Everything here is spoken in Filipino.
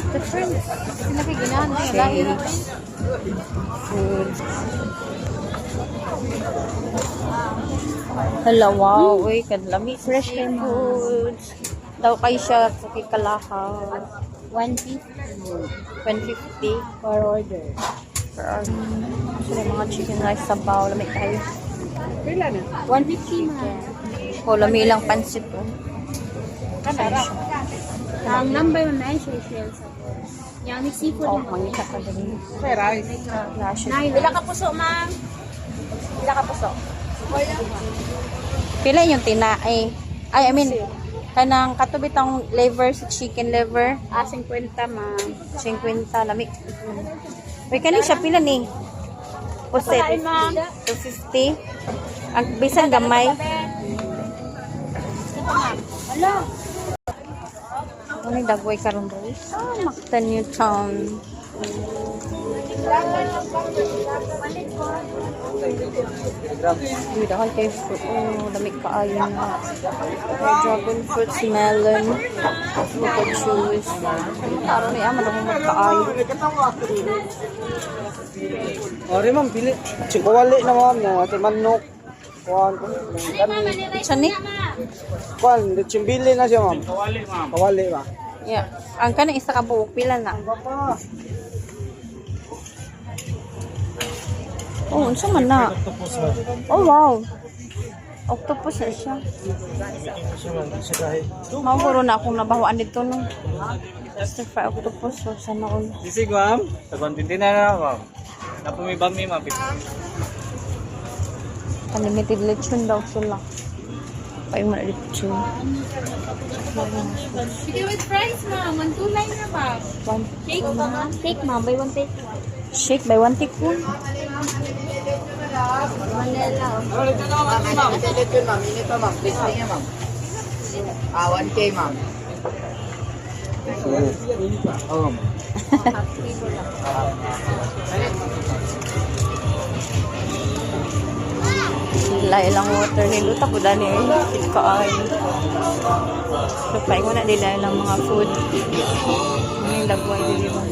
Different. Laki ginahan. Lahi na. Food. Hala, wow. Uy, kadlami. Fresh kay foods. Daw kayo siya sa kikalahaw. 150 150 per order. per order. So, mga chicken rice sabaw. Lamig tayo. Pila na? 150 ma. O, lami ilang pansit. Oh. Ang number mo na siya shell sa yang ni seafood Oh, mo. mangita ka din. Lashes. Pila ka puso, ma'am? Pila ka puso? Pila yung tinaay. Ay, I mean, kanang katubit ang liver sa chicken liver. 50, ma'am. 50, lamig. Uy, kanin siya, pila ni? Puset. Pagkain, ma'am. 250. Ang bisan gamay. Ala. Ano yung dagway karon daw? Mactan New Town. Uy, dahil kayo fruit. Oh, lamig kaayo na. May dragon fruits, melon, fruit juice. Araw na yaman ako magkaayo. Ori ma'am, pili. Kawali na ma'am, na ati manok. Kuhan ko. Siya ni? Kuhan, chimbili na siya ma'am. Kawali ma'am. Kawali ba? Yeah. Ang kanang isa ka buok, pila na? Oh, unsa man na? Oh, wow. Octopus na siya. Mawuro na akong nabawaan dito no. Stir fry octopus. So, sana all. Sisig ma'am. Tagwan tintina na ma'am. Napumibami ma'am. Unlimited lechon daw sila. Payo mo na lechon. Sige with fries, ma'am. 129 na ba? One Take, ma'am. Take, ma'am. Buy one take. shake by one take po. Manila. Ito na ma'am. Ito ma'am. Ito ma'am. Please niya ma'am. 1K ma'am. Oh. Sila ilang water nilo tako dani kaay. So paingon na nila ilang mga food. May dagway dili ba.